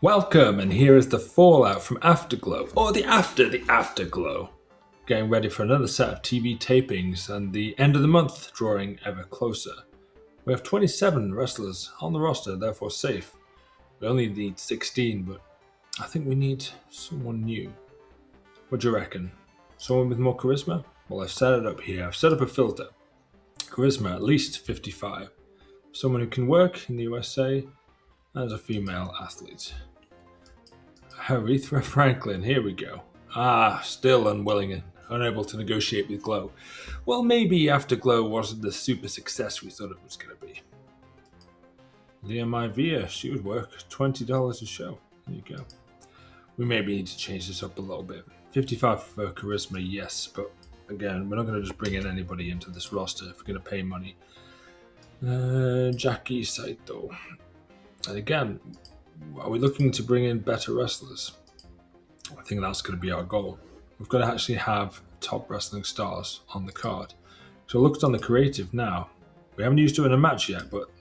Welcome, and here is the fallout from Afterglow, or the Afterglow. Getting ready for another set of TV tapings and the end of the month drawing ever closer. We have 27 wrestlers on the roster, therefore safe. We only need 16, but I think we need someone new. What do you reckon? Someone with more charisma? Well, I've set it up here. I've set up a filter. Charisma at least 55. Someone who can work in the USA as a female athlete. Aretha Franklin, here we go. Still unwilling and unable to negotiate with G.L.O.W. Well, maybe Afterglow wasn't the super success we thought it was going to be. Leah Maivia, she would work $20 a show. There you go. We maybe need to change this up a little bit. 55 for charisma, yes, but again, we're not going to just bring in anybody into this roster if we're going to pay money. Jackie Saito. And again, are we looking to bring in better wrestlers? I think that's going to be our goal. We've got to actually have top wrestling stars on the card. So I looked on the creative now. We haven't used her in a match yet, but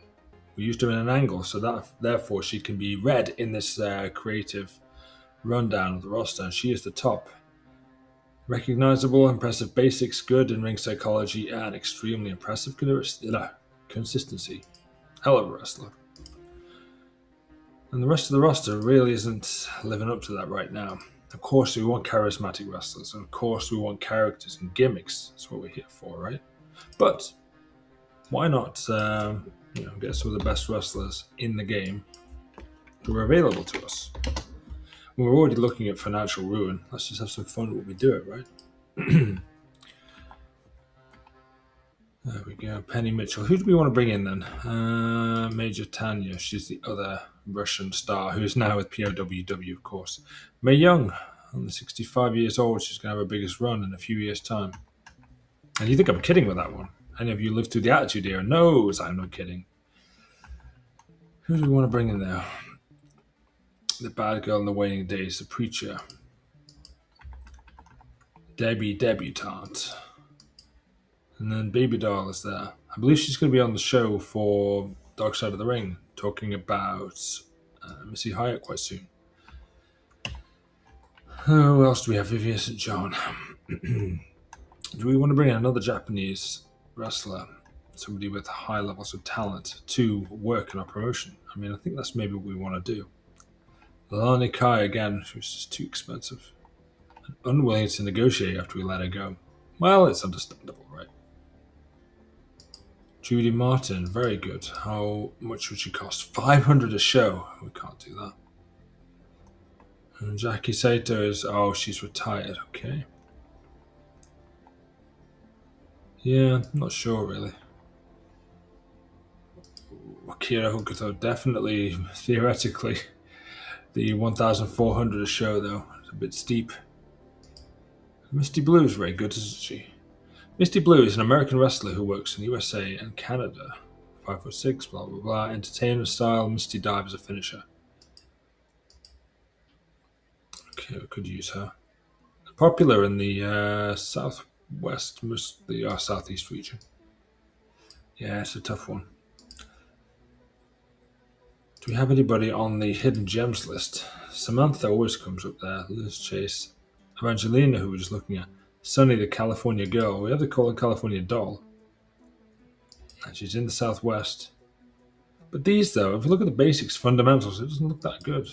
we used her in an angle, so that therefore she can be read in this creative rundown of the roster. And she is the top. Recognizable, impressive basics, good in ring psychology, and extremely impressive consistency. Hell of a wrestler. And the rest of the roster really isn't living up to that right now. Of course, we want charismatic wrestlers, and of course, we want characters and gimmicks. That's what we're here for, right? But why not, get some of the best wrestlers in the game who are available to us? We're already looking at financial ruin. Let's just have some fun when we do it, right? There we go. Penny Mitchell. Who do we want to bring in then? Major Tanya. She's the other Russian star who's now with TEW, of course. Mae Young, only 65 years old. She's going to have her biggest run in a few years' time. And you think I'm kidding with that one? Any of you lived through the Attitude Era knows I'm not kidding. Who do we want to bring in there? The bad girl in the waning days, the preacher. Debbie Debutante. And then Baby Doll is there. I believe she's going to be on the show for Dark Side of the Ring, talking about Missy Hyatt quite soon. Who else do we have? Vivian St. John. Do we want to bring in another Japanese wrestler, somebody with high levels of talent, to work in our promotion? I mean, I think that's maybe what we want to do. Lani Kai, again, she was just too expensive. And unwilling to negotiate after we let her go. Well, it's understandable, right? Judy Martin, very good. How much would she cost? $500 a show. We can't do that. And Jackie Saito is, she's retired. Okay. Yeah, not sure really. Akira Hokuto, definitely, theoretically. The 1,400 a show, though. It's a bit steep. Misty Blue is very good, isn't she? Misty Blue is an American wrestler who works in the USA and Canada. 5'6", blah, blah, blah. Entertainment style, Misty Dive as a finisher. Okay, we could use her. Popular in the southwest, the southeast region. Yeah, it's a tough one. Do we have anybody on the hidden gems list? Samantha always comes up there. Liz Chase. Evangelina, who we're just looking at. Sunny, the California girl. We have to call her California doll. And she's in the southwest. But these, though, if you look at the basics, fundamentals, it doesn't look that good.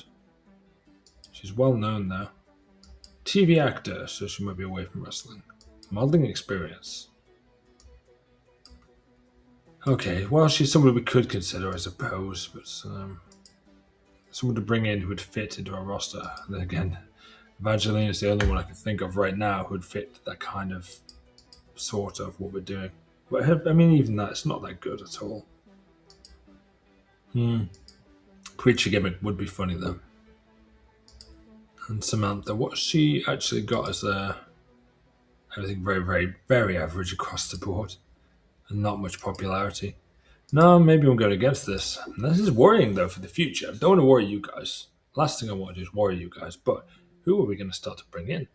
She's well known now. TV actor, so she might be away from wrestling. Modeling experience. Okay, well, she's somebody we could consider, I suppose, but someone to bring in who would fit into our roster. And then again, Evangeline is the only one I can think of right now who would fit that kind of sort of what we're doing. But I mean, even that, it's not that good at all. Preacher gimmick would be funny though. And Samantha, what's she actually got as everything very, very, very average across the board and not much popularity? No, maybe I'm going against this. And this is worrying though for the future. I don't want to worry you guys. Last thing I want to do is worry you guys, but who are we going to start to bring in?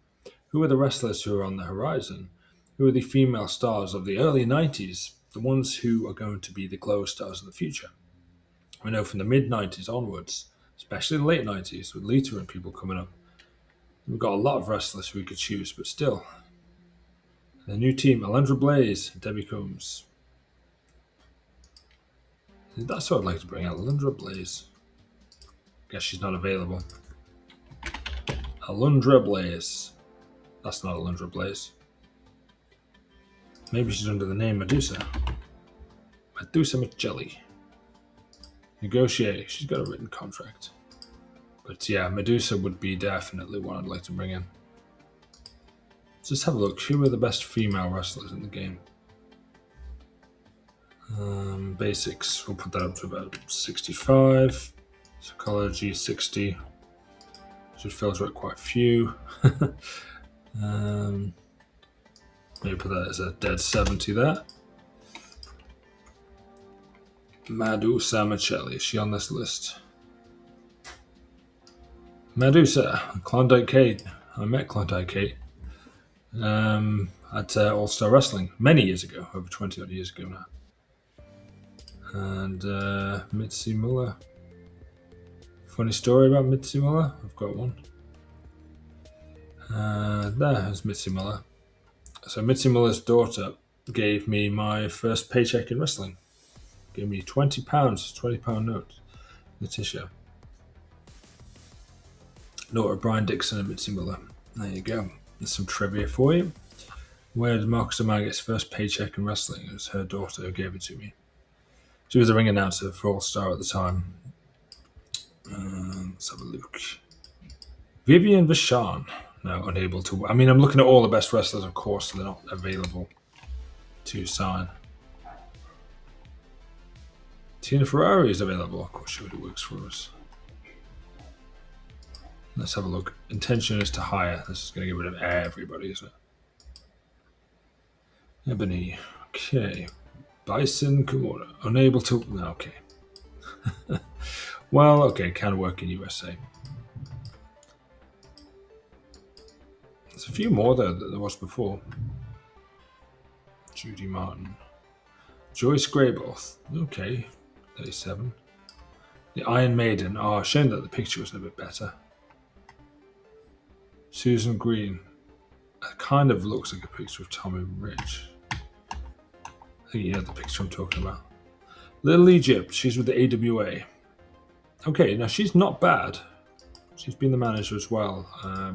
Who are the wrestlers who are on the horizon? Who are the female stars of the early 90s? The ones who are going to be the G.L.O.W stars of the future? We know from the mid-90s onwards, especially in the late 90s with Lita and people coming up. We've got a lot of wrestlers we could choose, but still. The new team, Alundra Blaze, Debbie Combs. That's what I'd like to bring out, Alundra Blaze. Guess she's not available. Alundra Blaze. That's not Alundra Blaze. Maybe she's under the name Medusa. Medusa McJelly. Negotiate. She's got a written contract. But yeah, Medusa would be definitely one I'd like to bring in. Let's just have a look. Who are the best female wrestlers in the game? Basics. We'll put that up to about 65. Psychology 60. Should filter out quite a few. Maybe put that as a dead 70 there. Medusa Michelli. Is she on this list? Medusa. Klondike Kate. I met Klondike Kate at All Star Wrestling many years ago, over 20 odd years ago now. And Mitzi Muller. Funny story about Mitzi Muller. I've got one. There's Mitzi Muller. So Mitzi Muller's daughter gave me my first paycheck in wrestling. Gave me £20, £20 note. Letitia. Daughter Brian Dixon and Mitzi Muller. There you go. There's some trivia for you. Where did Marcus O'Mara get his first paycheck in wrestling? It was her daughter who gave it to me. She was a ring announcer for All Star at the time. Let's have a look. Vivian Vachon. No, unable to. I mean, I'm looking at all the best wrestlers, of course, they're not available to sign. Tina Ferrari is available. Of course, she already works for us. Let's have a look. Intention is to hire. This is going to get rid of everybody, isn't it? Ebony. Okay. Bison Kimura. Unable to. No, okay. Well, okay. Can work in USA. There's a few more there than there was before. Judy Martin. Joyce Grayboth. Okay. 37. The Iron Maiden. Oh, shame that the picture was a bit better. Susan Green. It kind of looks like a picture of Tommy Rich. I think you know the picture I'm talking about. Little Egypt. She's with the AWA. Okay, now she's not bad. She's been the manager as well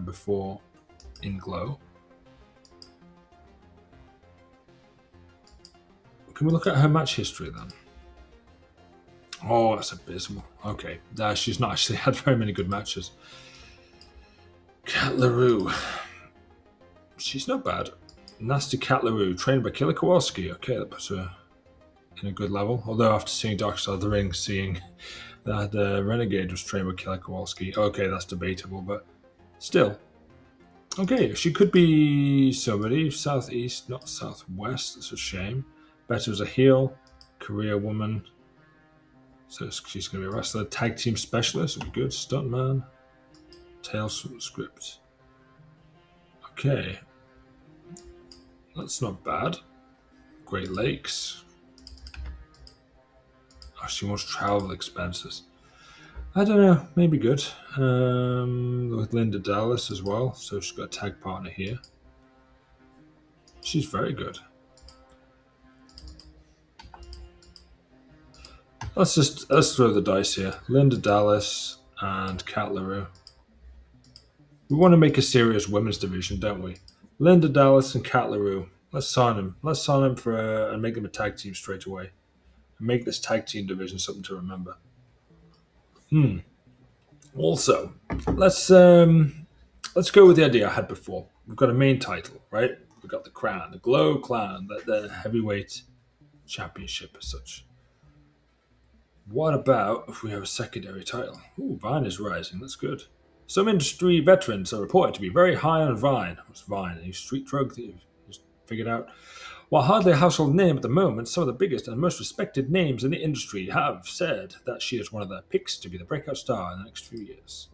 before in G.L.O.W. Can we look at her match history then? Oh, that's abysmal. Okay, she's not actually had very many good matches. Cat LaRue. She's not bad. Nasty Cat LaRue, trained by Killer Kowalski. Okay, that puts her in a good level. Although after seeing Dark Side of the Ring, seeing that Renegade was trained by Killer Kowalski, okay, that's debatable, but still. Okay, she could be somebody. Southeast, not Southwest. That's a shame. Better as a heel. Career woman. So she's going to be a wrestler. Tag team specialist. Would be good. Stuntman. Tales from the script. Okay. That's not bad. Great Lakes. Oh, she wants travel expenses. I don't know. Maybe good. With Linda Dallas as well. So she's got a tag partner here. She's very good. Let's throw the dice here. Linda Dallas and Cat LaRue. We want to make a serious women's division, don't we? Linda Dallas and Cat LaRue. Let's sign them. Let's sign them and make them a tag team straight away. And make this tag team division something to remember. Also, let's go with the idea I had before. We've got a main title, right? We've got the crown, the G.L.O.W clan, the heavyweight championship as such. What about if we have a secondary title? Ooh, Vine is rising. That's good. Some industry veterans are reported to be very high on Vine. What's Vine? A new street drug that you've just figured out? While hardly a household name at the moment, some of the biggest and most respected names in the industry have said that she is one of their picks to be the breakout star in the next few years.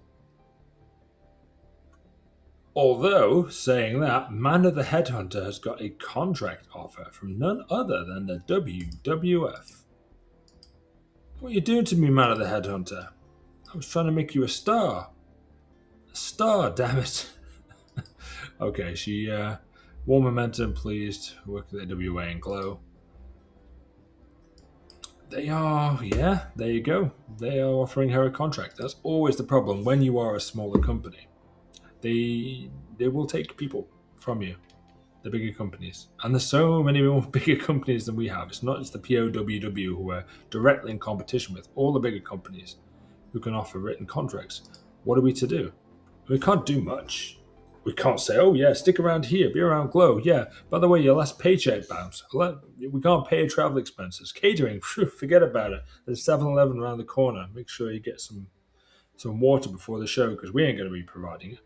Although, saying that, Manna the Headhunter has got a contract offer from none other than the WWF. What are you doing to me, Manna the Headhunter? I was trying to make you a star. A star, damn it. Okay, she, warm momentum, pleased. Work at the AWA and G.L.O.W. They are, yeah, there you go. They are offering her a contract. That's always the problem when you are a smaller company. They will take people from you, the bigger companies. And there's so many more bigger companies than we have. It's not just the TEW who are directly in competition with all the bigger companies who can offer written contracts. What are we to do? We can't do much. We can't say, oh yeah, stick around here, be around G.L.O.W. Yeah, by the way, your last paycheck bounce. We can't pay your travel expenses. Catering, forget about it. There's 7-Eleven around the corner. Make sure you get some water before the show because we ain't going to be providing it.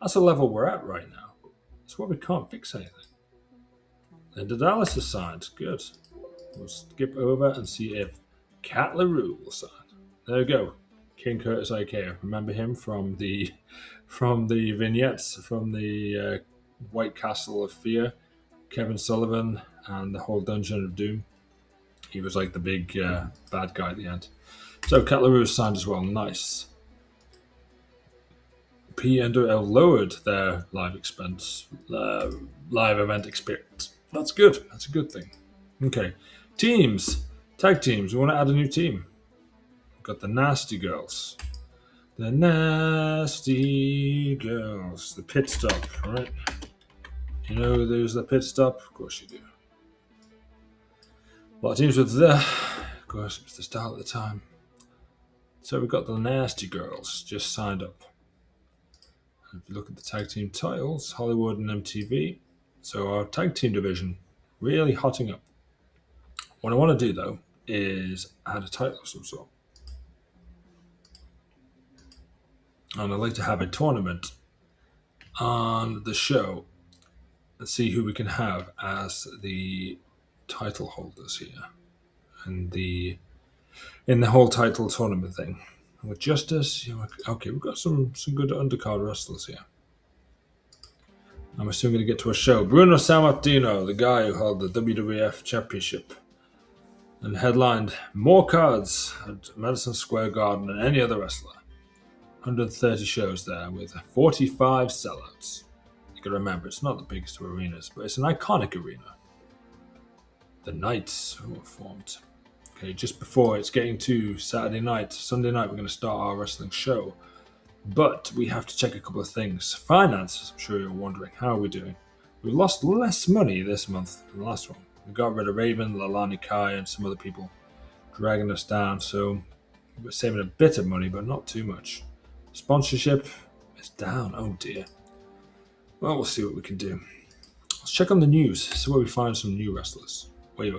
That's the level we're at right now. That's why we can't fix anything. Linda Dallas is signed. Good. We'll skip over and see if Cat LaRue will sign. There we go. King Curtis IKEA. Remember him from the vignettes from the White Castle of Fear, Kevin Sullivan, and the whole Dungeon of Doom. He was like the big bad guy at the end. So Cat LaRue is signed as well. Nice. P&L lowered their live event experience. That's good. That's a good thing. Okay. Teams. Tag teams. We want to add a new team. We've got the Nasty Girls. The Nasty Girls. The Pit Stop, right? You know there's the Pit Stop? Of course you do. A lot of teams with the... Of course, it was the start of the time. So we've got the Nasty Girls just signed up. If you look at the tag team titles, Hollywood and MTV. So our tag team division really hotting up. What I want to do, though, is add a title of some sort. And I'd like to have a tournament on the show and see who we can have as the title holders here in the whole title tournament thing. And with Justice, okay, we've got some good undercard wrestlers here. I'm soon going to get to a show. Bruno Sammartino, the guy who held the WWF Championship and headlined more cards at Madison Square Garden than any other wrestler. 130 shows there with 45 sellouts. You got to remember, it's not the biggest of arenas, but it's an iconic arena. The Knights who were formed. Okay, just before it's getting to Sunday night, we're going to start our wrestling show. But we have to check a couple of things. Finances, I'm sure you're wondering, how are we doing? We lost less money this month than the last one. We got rid of Raven, Lalani Kai, and some other people dragging us down, so we're saving a bit of money, but not too much. Sponsorship is down, oh dear. Well, we'll see what we can do. Let's check on the news, see where we find some new wrestlers. Wait.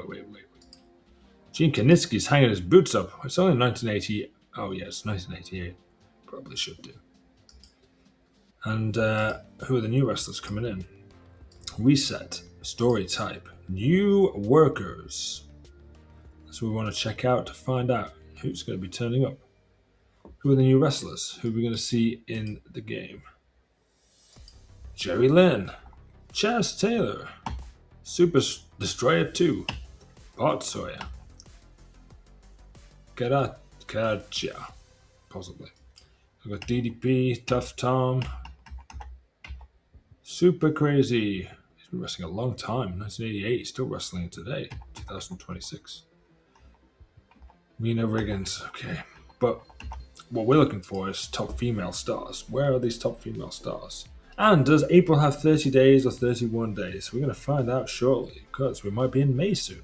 Gene Kanitsky's hanging his boots up. It's only 1980. Oh yeah, it's 1988. Probably should do. And who are the new wrestlers coming in? Reset, story type, new workers. That's what we want to check out to find out who's going to be turning up. Who are the new wrestlers? Who are we going to see in the game? Jerry Lynn, Chaz Taylor, Super Destroyer 2, Bart Sawyer, Karacha, possibly. We've got DDP, Tough Tom, Super Crazy. He's been wrestling a long time. 1988, he's still wrestling today, 2026. Mina Riggins, okay. But what we're looking for is top female stars. Where are these top female stars? And does April have 30 days or 31 days? We're going to find out shortly, because we might be in May soon.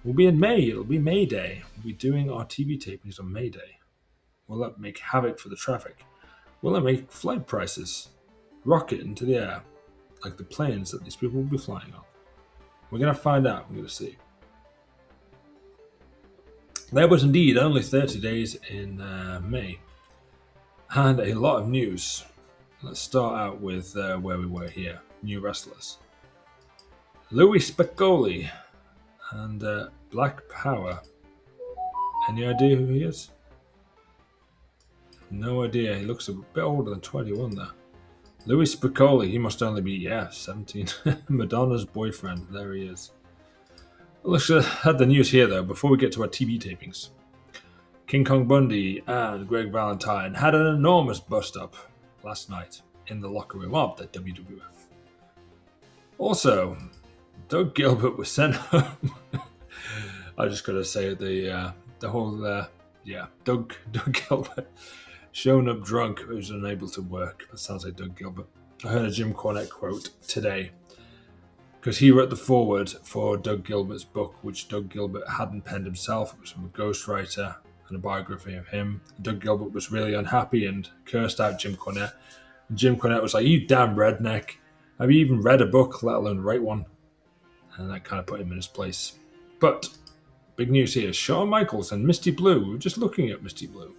We'll be in May. It'll be May Day. We'll be doing our TV tapings on May Day. Will that make havoc for the traffic? Will it make flight prices rocket into the air like the planes that these people will be flying on? We're going to find out. We're going to see. There was indeed only 30 days in May. And a lot of news. Let's start out with where we were here. New wrestlers. Louis Spicolli and Black Power. Any idea who he is? No idea. He looks a bit older than 21 there. Louis Spicolli, he must only be, 17. Madonna's boyfriend. There he is. Let's have the news here, though, before we get to our TV tapings. King Kong Bundy and Greg Valentine had an enormous bust-up last night in the locker room of the WWF. Also, Doug Gilbert was sent home. I just gotta say the whole Doug Gilbert showing up drunk, who's unable to work. That sounds like Doug Gilbert. I heard a Jim Cornette quote today because he wrote the foreword for Doug Gilbert's book, which Doug Gilbert hadn't penned himself. It was from a ghostwriter and a biography of him. Doug Gilbert was really unhappy and cursed out Jim Cornette. And Jim Cornette was like, "You damn redneck. Have you even read a book, let alone write one?" And that kind of put him in his place. But big news here. Shawn Michaels and Misty Blue. We were just looking at Misty Blue.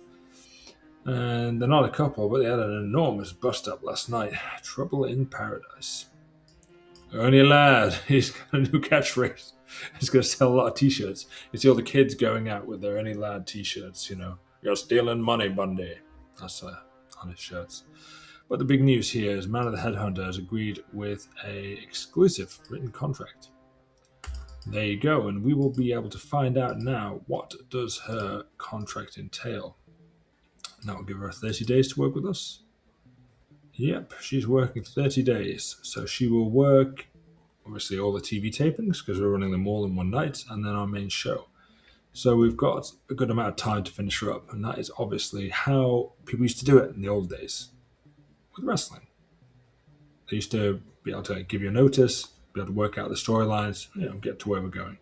And they're not a couple, but they had an enormous bust-up last night. Trouble in Paradise. Ernie Ladd, he's got a new catchphrase. He's going to sell a lot of t-shirts. You see all the kids going out with their Ernie Ladd t-shirts, You're stealing money, Bundy. That's on his shirts. But the big news here is Man of the Headhunter has agreed with an exclusive written contract. There you go, and we will be able to find out now what does her contract entail. And that will give her 30 days to work with us. Yep, she's working 30 days. So she will work, obviously, all the TV tapings, because we're running them all in one night, and then our main show. So we've got a good amount of time to finish her up, and that is obviously how people used to do it in the old days with wrestling. They used to be able to give you a notice, be able to work out the storylines, get to where we're going.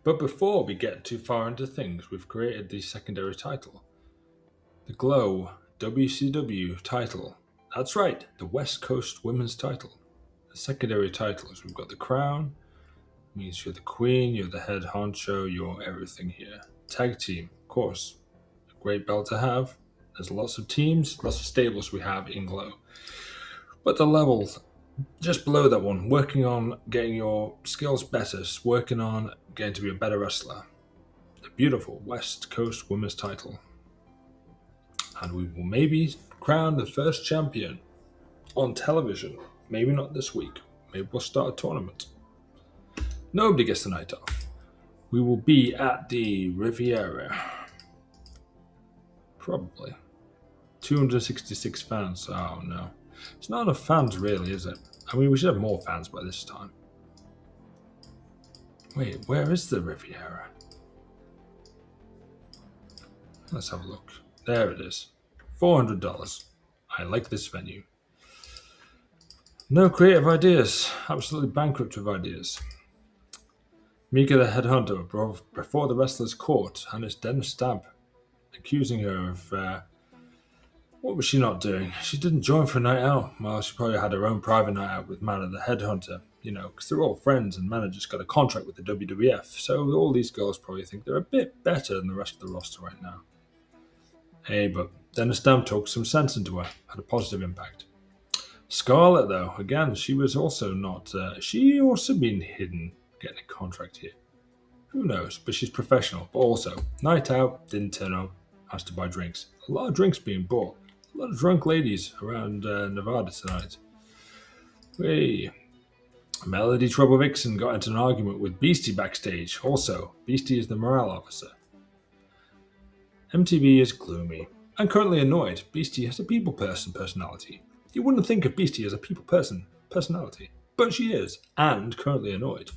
But before we get too far into things, we've created the secondary title. The G.L.O.W WCW title. That's right, the West Coast Women's title. The secondary title is we've got the crown, means you're the queen, you're the head honcho, you're everything here. Tag team, of course, a great belt to have. There's lots of teams, lots of stables we have in G.L.O.W. But the level just below that one, working on getting your skills better, working on getting to be a better wrestler. The beautiful West Coast Women's title. And we will maybe crown the first champion on television. Maybe not this week. Maybe we'll start a tournament. Nobody gets the night off. We will be at the Riviera. Probably. 266 fans. Oh no. It's not enough fans really, is it? I mean, we should have more fans by this time. Wait, where is the Riviera? Let's have a look. There it is. $400. I like this venue. No creative ideas. Absolutely bankrupt of ideas. Mika the Headhunter before the wrestler's court, and it's Dennis Stamp accusing her of... what was she not doing? She didn't join for a night out. Well, she probably had her own private night out with Man of the Headhunter, because they're all friends and Man had just got a contract with the WWF. So all these girls probably think they're a bit better than the rest of the roster right now. Hey, but Dennis Stamp took some sense into her, had a positive impact. Scarlett, though, again, she was also not... she also been hidden getting a contract here. Who knows? But she's professional. But also, night out, didn't turn up, has to buy drinks. A lot of drinks being bought. A lot of drunk ladies around Nevada tonight. Hey. Melody Trouble Vixen got into an argument with Beastie backstage. Also, Beastie is the morale officer. MTV is gloomy and currently annoyed. Beastie has a people person personality. You wouldn't think of Beastie as a people person personality, but she is, and currently annoyed.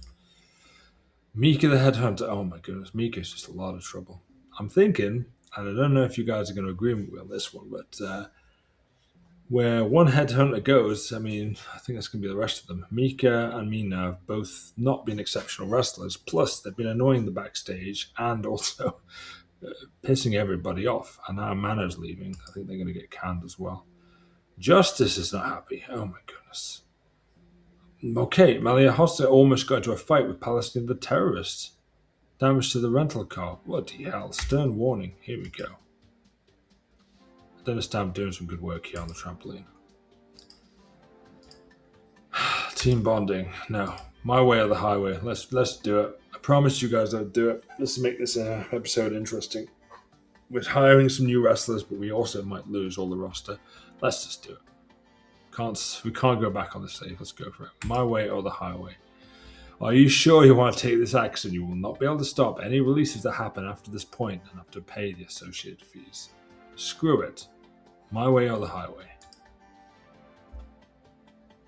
Mika the Headhunter. Oh my goodness, Mika's just a lot of trouble. I'm thinking, and I don't know if you guys are going to agree with me on this one, but where one headhunter goes, I think that's going to be the rest of them. Mika and Mina have both not been exceptional wrestlers, plus they've been annoying the backstage and also pissing everybody off. And now Mana's leaving. I think they're going to get canned as well. Justice is not happy. Oh my goodness. Okay, Malia Hossa almost got into a fight with Palestine the terrorists. Damage to the rental car. Bloody hell. Stern warning. Here we go. Dennis Stamp doing some good work here on the trampoline. Team bonding. No. My way or the highway. Let's do it. I promised you guys I'd do it. Let's make this episode interesting. We're hiring some new wrestlers, but we also might lose all the roster. Let's just do it. We can't go back on this save. Let's go for it. My way or the highway. Are you sure you want to take this action? You will not be able to stop any releases that happen after this point and have to pay the associated fees. Screw it. My way or the highway.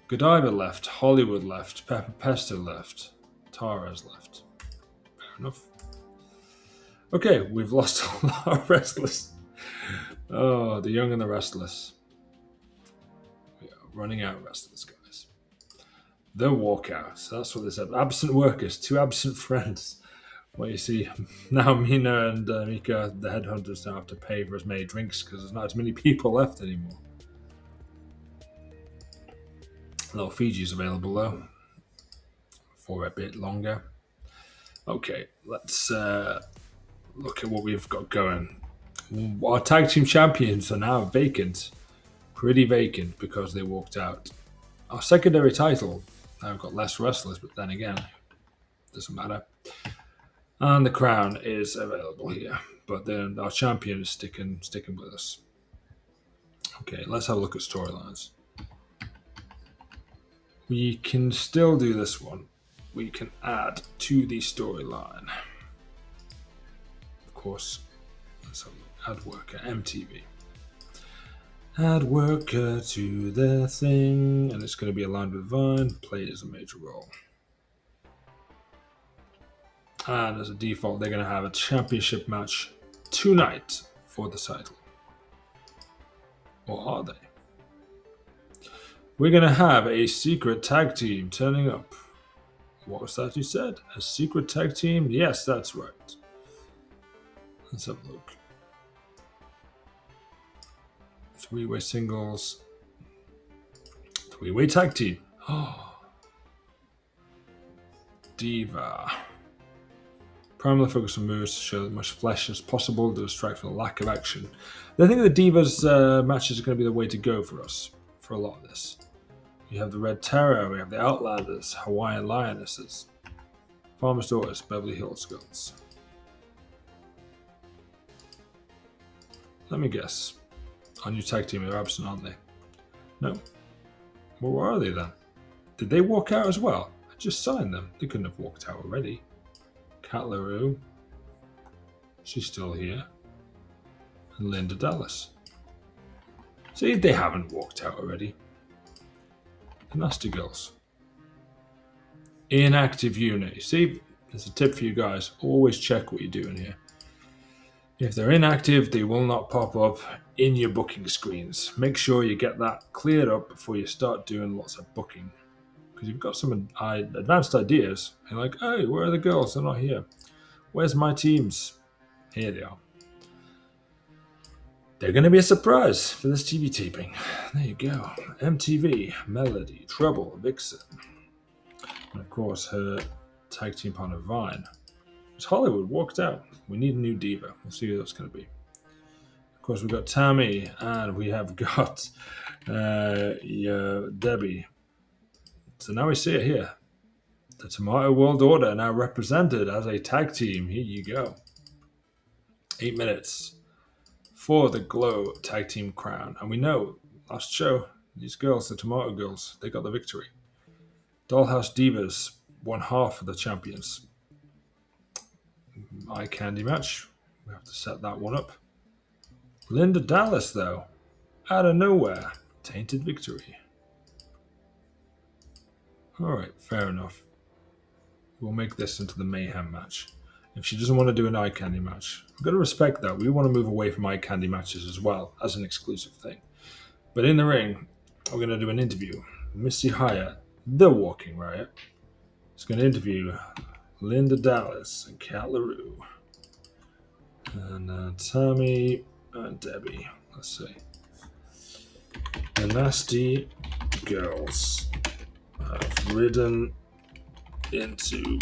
Godiva left, Hollywood left, Pepper Pesto left, Tara's left. Fair enough. Okay, we've lost all our wrestlers. Oh, the young and the restless. We are running out of wrestlers, guys. The walkout. That's what they said. Absent workers, 2 absent friends. Well, you see, now Mina and Mika, the headhunters, don't have to pay for as many drinks because there's not as many people left anymore. Little Fiji's available though for a bit longer. Okay, let's look at what we've got going. Our tag team champions are now vacant. Pretty vacant because they walked out. Our secondary title, now we've got less wrestlers, but then again, doesn't matter. And the crown is available here, but then our champion is sticking with us. Okay, let's have a look at storylines. We can still do this one. We can add to the storyline. Of course, let's have a look. Add worker, MTV. Add worker to the thing, and it's going to be aligned with Vine. Plays a major role. And as a default, they're going to have a championship match tonight for the title. Or are they? We're going to have a secret tag team turning up. What was that you said? A secret tag team? Yes, that's right. Let's have a look. 3-way singles. 3-way tag team. Oh. Diva. Primarily focus on moves to show as much flesh as possible to distract from the lack of action. I think the Divas matches are going to be the way to go for us for a lot of this. You have the Red Terror, we have the Outlanders, Hawaiian Lionesses, Farmer's Daughters, Beverly Hills Girls. Let me guess. Our new tag team are absent, aren't they? No. Well, where are they then? Did they walk out as well? I just signed them. They couldn't have walked out already. Kat LaRue. She's still here. And Linda Dallas. See, they haven't walked out already. The Nasty Girls. Inactive unit. See, there's a tip for you guys. Always check what you're doing here. If they're inactive, they will not pop up in your booking screens. Make sure you get that cleared up before you start doing lots of booking. Because you've got some advanced ideas. You're like, hey, where are the girls? They're not here. Where's my teams? Here they are. They're going to be a surprise for this TV taping. There you go. MTV, Melody, Trouble, Vixen. And of course, her tag team partner, Vine. Because Hollywood walked out. We need a new diva. We'll see who that's going to be. Of course, we've got Tammy, and we have got Debbie. So now we see it here. The Tomato World Order now represented as a tag team. Here you go. 8 minutes for the G.L.O.W tag team crown. And we know, last show, these girls, the Tomato Girls, they got the victory. Dollhouse Divas won half of the champions. Eye candy match. We have to set that one up. Linda Dallas, though, out of nowhere, tainted victory. Alright, fair enough. We'll make this into the Mayhem match. If she doesn't want to do an eye candy match, we've got to respect that. We want to move away from eye candy matches as well, as an exclusive thing. But in the ring, we're going to do an interview. Missy Hyatt, the Walking Riot, is going to interview Linda Dallas and Kat LaRue. And Tammy and Debbie. Let's see. The Nasty Girls have ridden into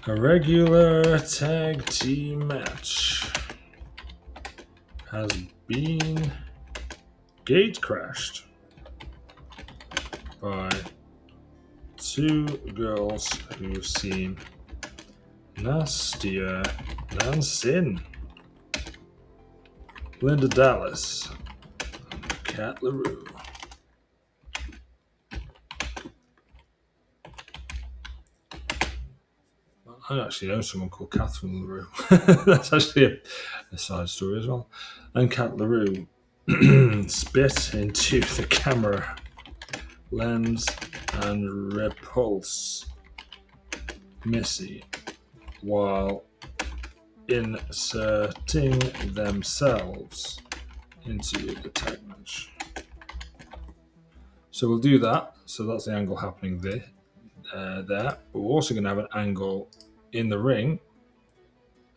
a regular tag team match has been gate crashed by 2 girls who seem nastier than sin. Linda Dallas and Kat LaRue. I actually know someone called Catherine LaRue. That's actually a side story as well. And Cat LaRue spit into the camera lens and repulse Missy while inserting themselves into the tag match. So we'll do that. So that's the angle happening there. But we're also going to have an angle in the ring.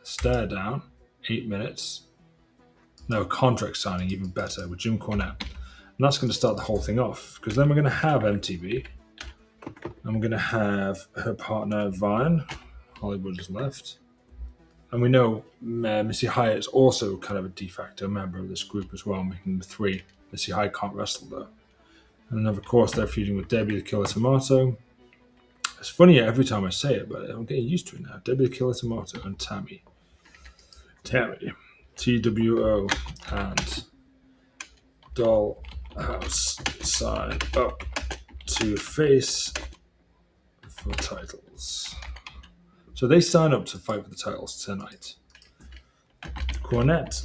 Stare down. 8 minutes. No, contract signing, even better, with Jim Cornette. And that's going to start the whole thing off. Because then we're going to have MTV. And we're going to have her partner, Vine. Hollywood is left. And we know Missy Hyatt is also kind of a de facto member of this group as well, making the 3. Missy Hyatt can't wrestle, though. And then, of course, they're feuding with Debbie the Killer Tomato. It's funny every time I say it, but I'm getting used to it now. Debbie the Killer Tomato and Tammy. TWO and Dollhouse sign up to face for titles. So they sign up to fight for the titles tonight. Cornette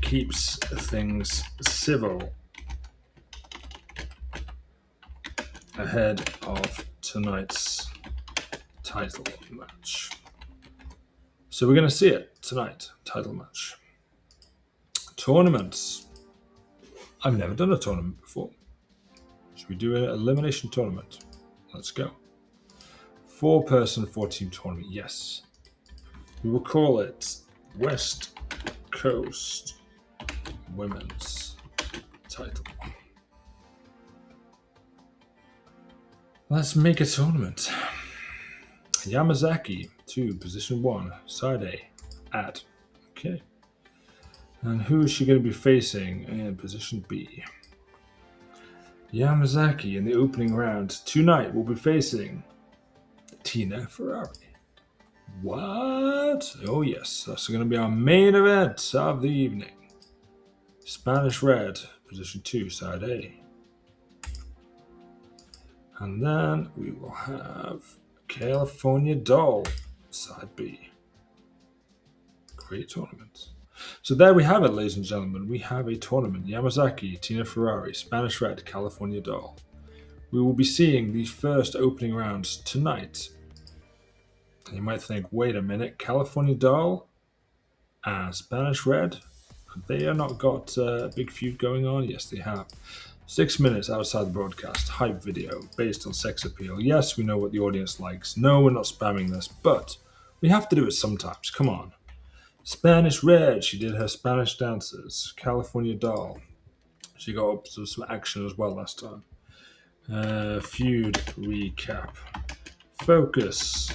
keeps things civil ahead of tonight's title match. So we're going to see it tonight, title match. Tournaments. I've never done a tournament before. Should we do an elimination tournament? Let's go. 4-person, 4-team tournament, yes. We will call it West Coast Women's Title. Let's make a tournament. Yamazaki to position 1, side A, add. Okay. And who is she going to be facing in position B? Yamazaki in the opening round tonight will be facing Tina Ferrari. What? Oh yes, that's going to be our main event of the evening. Spanish Red, position 2, side A. And then we will have California Doll, side B. Great tournament. So there we have it, ladies and gentlemen. We have a tournament. Yamazaki, Tina Ferrari, Spanish Red, California Doll. We will be seeing the first opening rounds tonight. And you might think, wait a minute, California Doll and Spanish Red? They have not got a big feud going on? Yes, they have. 6 minutes outside the broadcast, hype video based on sex appeal. Yes, we know what the audience likes. No, we're not spamming this, but we have to do it sometimes. Come on. Spanish Red, she did her Spanish dances. California Doll, she got up to some action as well last time. Feud recap. Focus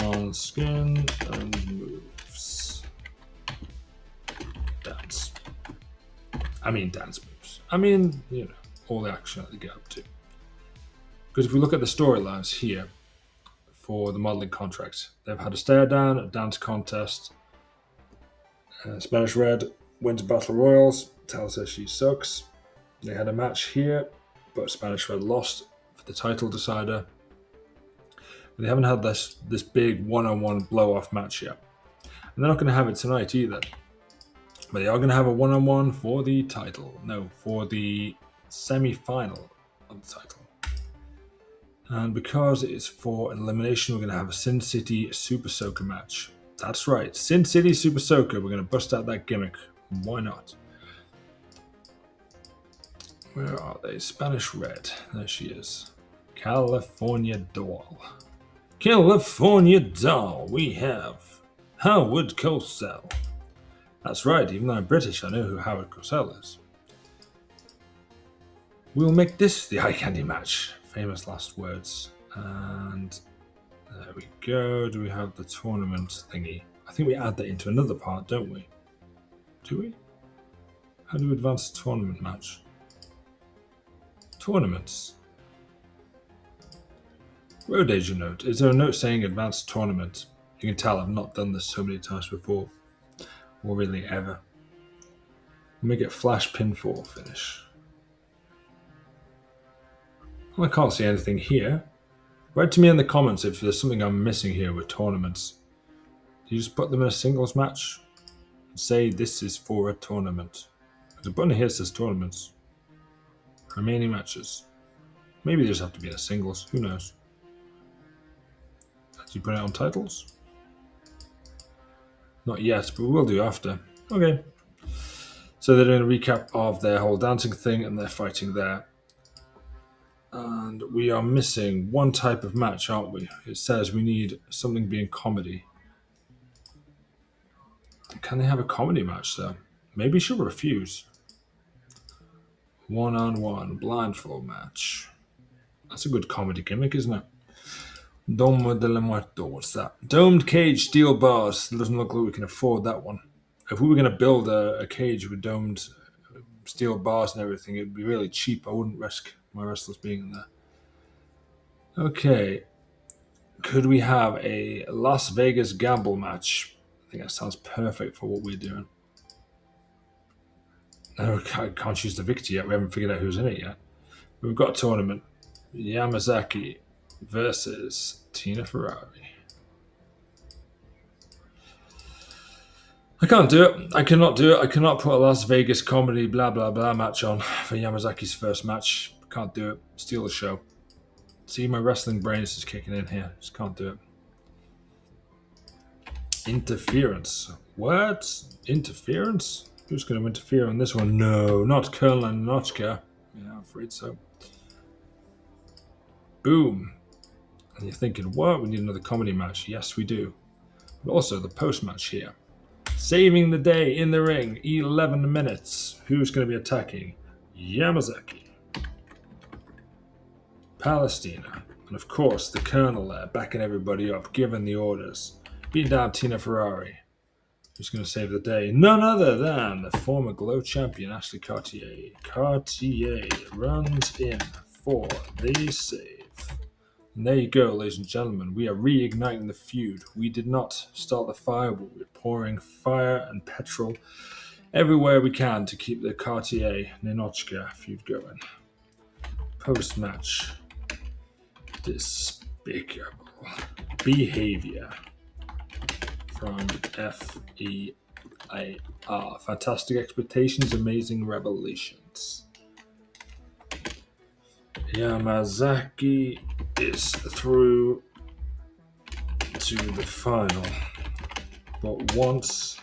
on skin and moves. Dance. Dance moves. All the action that they get up to. Because if we look at the storylines here for the modeling contracts, they've had a stare down, a dance contest. Spanish Red wins Battle Royals, tells her she sucks. They had a match here, but Spanish Red lost for the title decider. But they haven't had this big one-on-one blow-off match yet. And they're not going to have it tonight either. But they are going to have a one-on-one for the title. No, for the semi-final of the title. And because it's for an elimination, we're going to have a Sin City Super Soaker match. That's right, Sin City Super Soaker. We're going to bust out that gimmick. Why not? Where are they? Spanish Red. There she is. California Doll. California Doll. We have Howard Cosell. That's right, even though I'm British, I know who Howard Cosell is. We'll make this the eye candy match. Famous last words. And there we go. Do we have the tournament thingy? I think we add that into another part, don't we? Do we? How do we advance the tournament match? Tournaments. Road agent note. Is there a note saying advanced tournament? You can tell I've not done this so many times before. Or really ever. We'll make it flash pinfall finish. Well, I can't see anything here. Write to me in the comments if there's something I'm missing here with tournaments. Do you just put them in a singles match and say this is for a tournament? The button here says tournaments. Remaining matches. Maybe they just have to be in a singles. Who knows? Did you put it on titles? Not yet, but we will do after. Okay. So they're doing a recap of their whole dancing thing and they're fighting there. And we are missing one type of match, aren't we? It says we need something being comedy. Can they have a comedy match, though? Maybe she'll refuse. One-on-one blindfold match. That's a good comedy gimmick, isn't it? Domo de la Muerto, what's that? Domed cage, steel bars. It doesn't look like we can afford that one. If we were going to build a cage with domed steel bars and everything, it'd be really cheap. I wouldn't risk my wrestlers being in there. Okay. Could we have a Las Vegas gamble match? I think that sounds perfect for what we're doing. No, I can't choose the victor yet. We haven't figured out who's in it yet. We've got a tournament. Yamazaki versus Tina Ferrari. I can't do it. I cannot do it. I cannot put a Las Vegas comedy blah blah blah match on for Yamazaki's first match. Can't do it. Steal the show. See, my wrestling brain is just kicking in here. Just can't do it. Interference. What? Interference? Who's going to interfere on this one? No, not Colonel and Notchka. Yeah, I'm afraid so. Boom. And you're thinking, what? We need another comedy match. Yes, we do. But also the post-match here. Saving the day in the ring. 11 minutes. Who's going to be attacking? Yamazaki. Palestina. And of course, the Colonel there, backing everybody up, giving the orders. Beating down Tina Ferrari. Who's going to save the day? None other than the former G.L.O.W champion, Ashley Cartier. Cartier runs in for the save. And there you go, ladies and gentlemen. We are reigniting the feud. We did not start the fire, but we're pouring fire and petrol everywhere we can to keep the Cartier-Ninochka feud going. Post-match. Despicable behavior from FEAR. Fantastic expectations, amazing revelations. Yamazaki is through to the final, but wants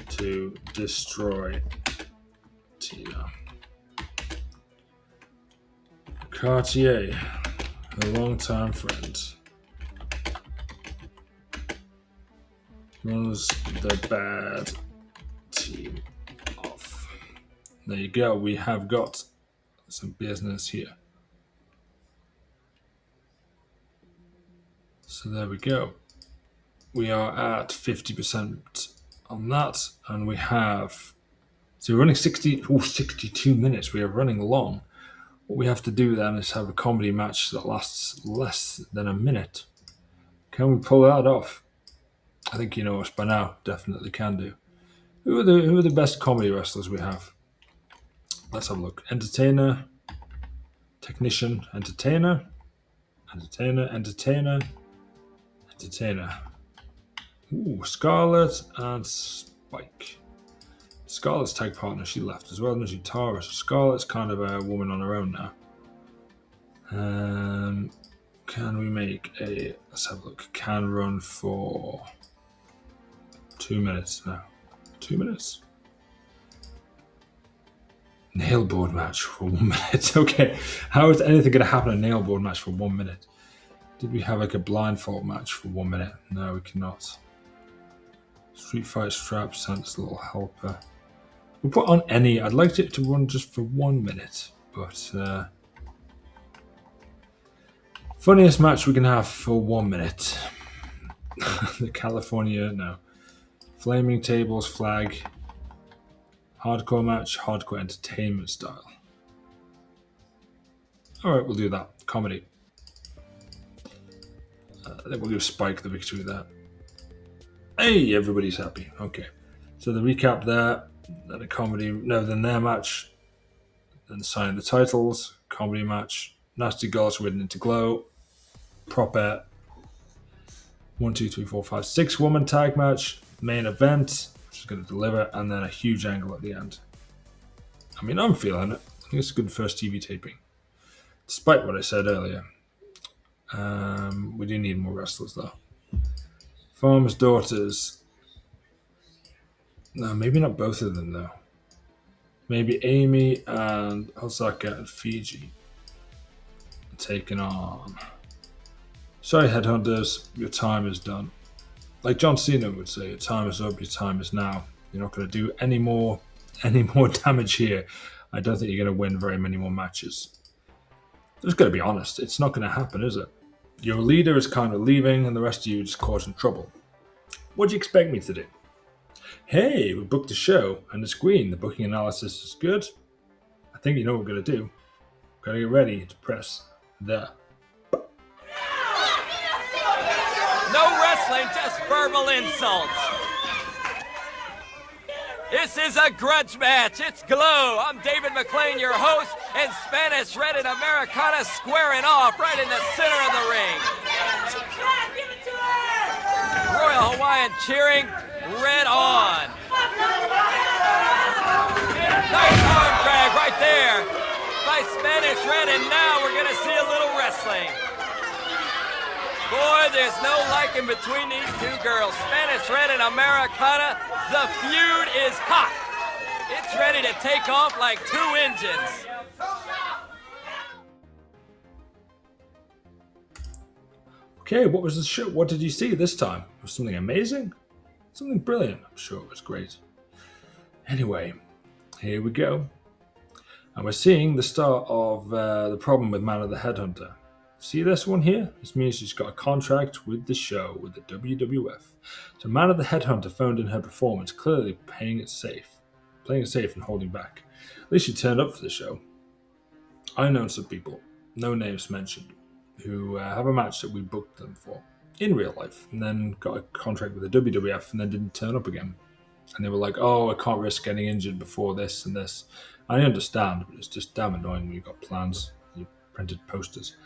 to destroy Tina. Cartier, a long-time friend, runs the bad team off. There you go. We have got some business here. So there we go. We are at 50% on that, and we have. So we're running 62 minutes. We are running long. What we have to do then is have a comedy match that lasts less than a minute. Can we pull that off? I think you know us by now. Definitely can do. Who are the best comedy wrestlers we have? Let's have a look. Entertainer, technician, entertainer. Ooh, Scarlett and Spike. Scarlett's tag partner, she left as well, didn't she? Tara. So Scarlett's kind of a woman on her own now. Can we make a... Let's have a look. Can run for 2 minutes now. 2 minutes? Nailboard match for 1 minute. Okay. How is anything going to happen in a nailboard match for 1 minute? Did we have like a blindfold match for 1 minute? No, we cannot. Street Fight Strap, Santa's Little Helper. We'll put on any. I'd like it to run just for 1 minute, but funniest match we can have for 1 minute. The California, no. Flaming Tables, flag. Hardcore match, hardcore entertainment style. Alright, we'll do that. Comedy. I think we'll give Spike the victory there. Hey, everybody's happy. Okay. So the recap there. Then a comedy. No, then their match. Then sign the titles. Comedy match. Nasty Girls winning into G.L.O.W. proper 1, 2, 3, 4, 5, 6 woman tag match, main event, which is going to deliver, and then a huge angle at the end. I mean, I'm feeling it. I think it's a good first TV taping. Despite what I said earlier. We do need more wrestlers, though. Farmer's Daughters. No, maybe not both of them, though. Maybe Amy and Osaka and Fiji. Taking on. Sorry, Headhunters, your time is done. Like John Cena would say, your time is up, your time is now. You're not going to do any more damage here. I don't think you're going to win very many more matches. I'm just going to be honest, it's not going to happen, is it? Your leader is kind of leaving and the rest of you just causing trouble. What do you expect me to do? Hey, we booked a show and it's green. The booking analysis is good. I think you know what we're going to do. We're going to get ready to press the... No wrestling, just verbal insults. This is a grudge match. It's G.L.O.W. I'm David McLean, your host, and Spanish Red and Americana squaring off right in the center of the ring. Royal Hawaiian cheering, red on. Nice arm drag right there by Spanish Red, and now we're going to see a little wrestling. Boy, there's no liking between these two girls. Spanish Red and Americana, the feud is hot. It's ready to take off like two engines. Okay, what was the show? What did you see this time? Was something amazing? Something brilliant? I'm sure it was great. Anyway, here we go. And we're seeing the start of the problem with Man of the Headhunter. See this one here? This means she's got a contract with the show, with the WWF. So Man of the Headhunter phoned in her performance, clearly playing it safe and holding back. At least she turned up for the show. I know some people, no names mentioned, who have a match that we booked them for in real life and then got a contract with the WWF and then didn't turn up again. And they were like, oh, I can't risk getting injured before this and this. I understand, but it's just damn annoying when you've got plans, you've printed posters.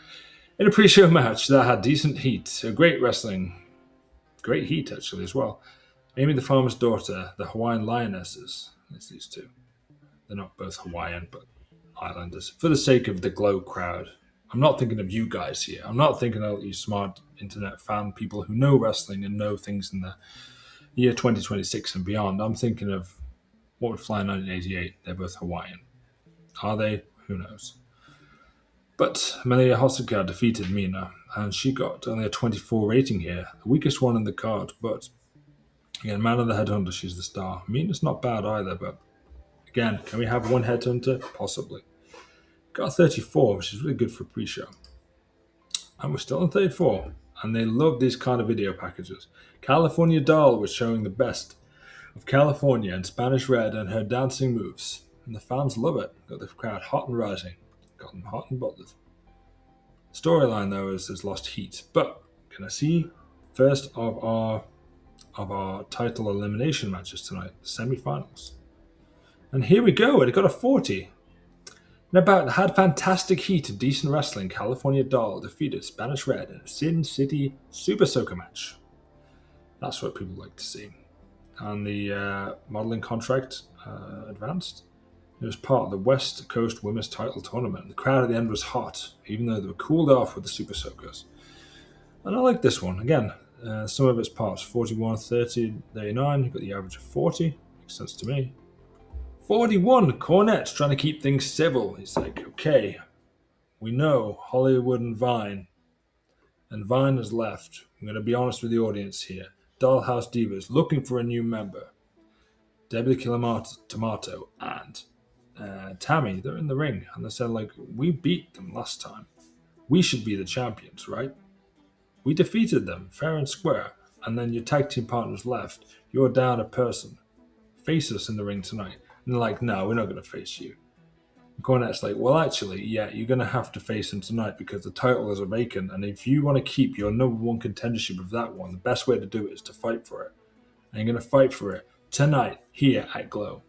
In a pre-show match that had decent heat, great wrestling, great heat actually as well. Amy the Farmer's Daughter, the Hawaiian Lionesses, it's these two. They're not both Hawaiian, but Islanders. For the sake of the G.L.O.W crowd, I'm not thinking of you guys here. I'm not thinking of you smart internet fan people who know wrestling and know things in the year 2026 and beyond. I'm thinking of what would fly in 1988. They're both Hawaiian. Are they? Who knows? But Melia Hosoka defeated Mina, and she got only a 24 rating here, the weakest one in the card. But again, Man of the Headhunter, she's the star. Mina's not bad either, but again, can we have one Headhunter? Possibly. Got a 34, which is really good for a pre-show. And we're still on 34, and they love these kind of video packages. California Doll was showing the best of California and Spanish Red and her dancing moves, and the fans love it. Got the crowd hot and rising. Got them hot and bothered. Storyline though has lost heat, but can I see first of our title elimination matches tonight, the semi-finals. And here we go. It got a 40. And about had fantastic heat and decent wrestling. California Doll defeated Spanish Red in a Sin City Super Soaker match. That's what people like to see. And the modeling contract advanced. It was part of the West Coast Women's Title Tournament. The crowd at the end was hot, even though they were cooled off with the Super Soakers. And I like this one. Again, some of its parts, 41, 30, 39. You've got the average of 40. Makes sense to me. 41, Cornette's trying to keep things civil. He's like, okay, we know Hollywood and Vine has left. I'm going to be honest with the audience here. Dollhouse Divas looking for a new member. Debbie Tomato and Tammy, they're in the ring, and they said, like, we beat them last time. We should be the champions, right? We defeated them fair and square, and then your tag team partners left. You're down a person. Face us in the ring tonight. And they're like, no, we're not going to face you. And Cornette's like, well, actually, yeah, you're going to have to face him tonight because the title is vacant, and if you want to keep your number one contendership of that one, the best way to do it is to fight for it. And you're going to fight for it tonight here at G.L.O.W.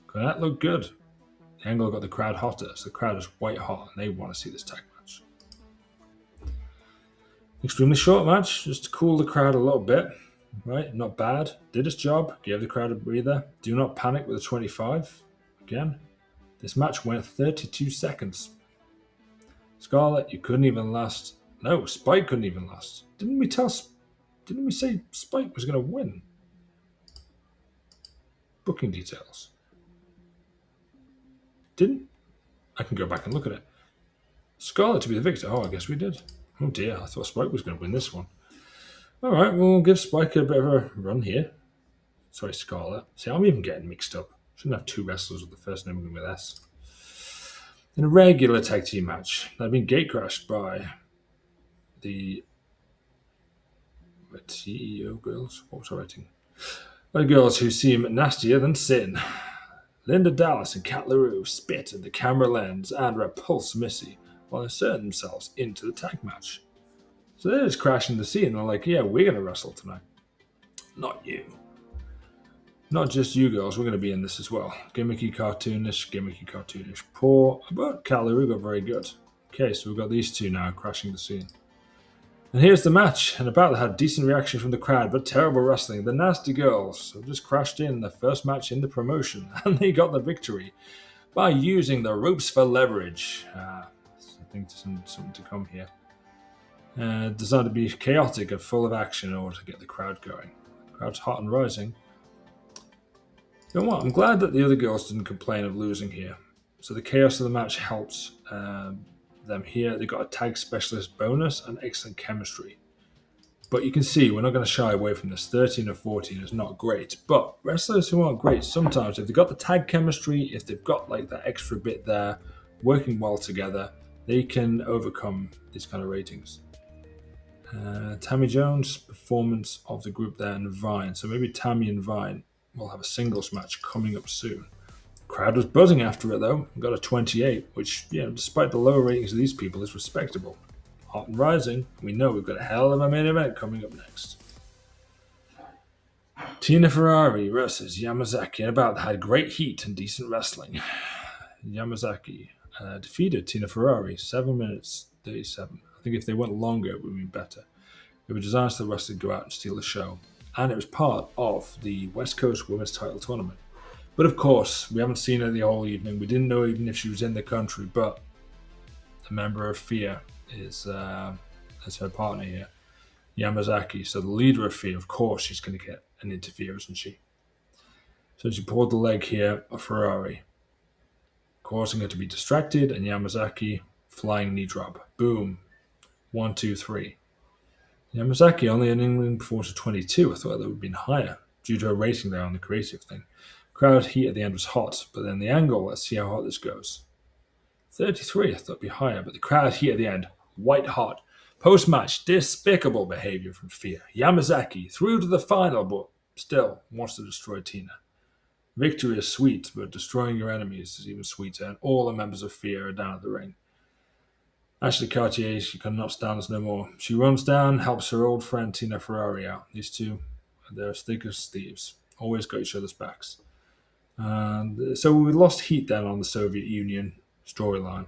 Cornette looked good. The angle got the crowd hotter, so the crowd is white hot, and they want to see this tag match. Extremely short match, just to cool the crowd a little bit. Right, not bad. Did its job, gave the crowd a breather. Do not panic with a 25. Again, this match went 32 seconds. Scarlett, you couldn't even last. No, Spike couldn't even last. Didn't we say Spike was going to win? Booking details. Didn't? I can go back and look at it. Scarlett to be the victor. Oh, I guess we did. Oh dear, I thought Spike was going to win this one. All right, we'll give Spike a bit of a run here. Sorry, Scarlett. See, I'm even getting mixed up. Shouldn't have two wrestlers with the first name beginning with S. In a regular tag team match, they've been gate crashed by the TEW girls. What was I writing? The girls who seem nastier than sin. Linda Dallas and Kat LaRue spit at the camera lens and repulse Missy while inserting themselves into the tag match. So they're just crashing the scene. They're like, yeah, we're going to wrestle tonight. Not you. Not just you girls, we're going to be in this as well. Gimmicky, cartoonish, poor, but Kat LaRue got very good. Okay, so we've got these two now crashing the scene. And here's the match, and about that had decent reaction from the crowd, but terrible wrestling. The Nasty Girls have just crashed in the first match in the promotion, and they got the victory by using the ropes for leverage. I think something to come here. Designed to be chaotic and full of action in order to get the crowd going. The crowd's hot and rising. You know what? I'm glad that the other girls didn't complain of losing here. So the chaos of the match helped them here. They got a tag specialist bonus and excellent chemistry. But you can see we're not going to shy away from this. 13 or 14 is not great. But wrestlers who aren't great, sometimes if they've got the tag chemistry, if they've got like that extra bit there, working well together, they can overcome these kind of ratings. Tammy Jones, performance of the group there, and Vine. So maybe Tammy and Vine will have a singles match coming up soon. Crowd was buzzing after it though. Got a 28, which, despite the lower ratings of these people, is respectable. Hot and rising. We know we've got a hell of a main event coming up next. Tina Ferrari versus Yamazaki. And about that had great heat and decent wrestling. Yamazaki defeated Tina Ferrari 7 minutes 37. I think if they went longer, it would be better. It was designed so the wrestler would go out and steal the show. And it was part of the West Coast Women's Title Tournament. But of course, we haven't seen her the whole evening. We didn't know even if she was in the country, but a member of FIA is her partner here, Yamazaki. So the leader of FIA, of course, she's going to get an interview, isn't she? So she pulled the leg here of Ferrari, causing her to be distracted, and Yamazaki flying knee drop. Boom. 1, 2, 3. Yamazaki only an England performance of 22. I thought that would have been higher due to her rating there on the creative thing. Crowd heat at the end was hot, but then the angle, let's see how hot this goes. 33, I thought it'd be higher, but the crowd heat at the end, white hot. Post-match, despicable behavior from FIA. Yamazaki through to the final, but still wants to destroy Tina. Victory is sweet, but destroying your enemies is even sweeter, and all the members of FIA are down at the ring. Ashley Cartier, she cannot stand us no more. She runs down, helps her old friend Tina Ferrari out. These two, they're as thick as thieves. Always got each other's backs. And so we lost heat then on the Soviet Union storyline,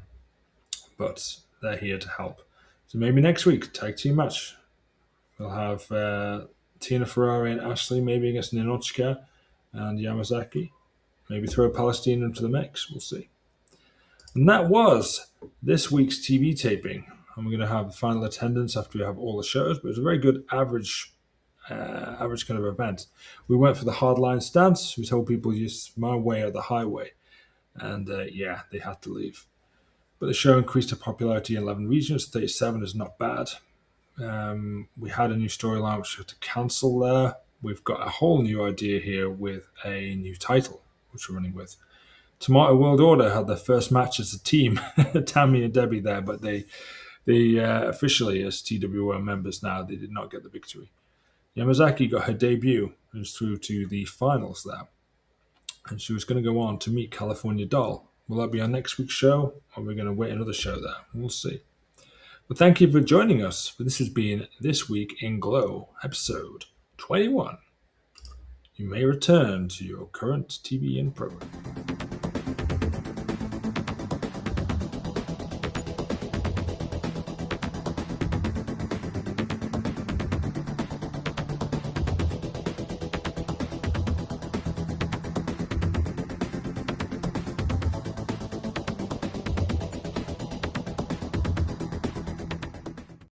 but they're here to help. So maybe next week, tag team match. We'll have Tina Ferrari and Ashley maybe against Ninochka and Yamazaki. Maybe throw Palestine into the mix. We'll see. And that was this week's TV taping. And we're going to have final attendance after we have all the shows, but it was a very good average kind of event. We went for the hardline stance. We told people use my way or the highway. And they had to leave. But the show increased in popularity in 11 regions. 37 is not bad. We had a new storyline which we had to cancel there. We've got a whole new idea here with a new title, which we're running with. Tomato World Order had their first match as a team. Tammy and Debbie there, but they officially, as TWO members now, they did not get the victory. Yamazaki got her debut and was through to the finals there. And she was going to go on to meet California Doll. Will that be our next week's show, or are we going to wait another show there? We'll see. But thank you for joining us. This has been This Week in G.L.O.W, episode 21. You may return to your current TBN program.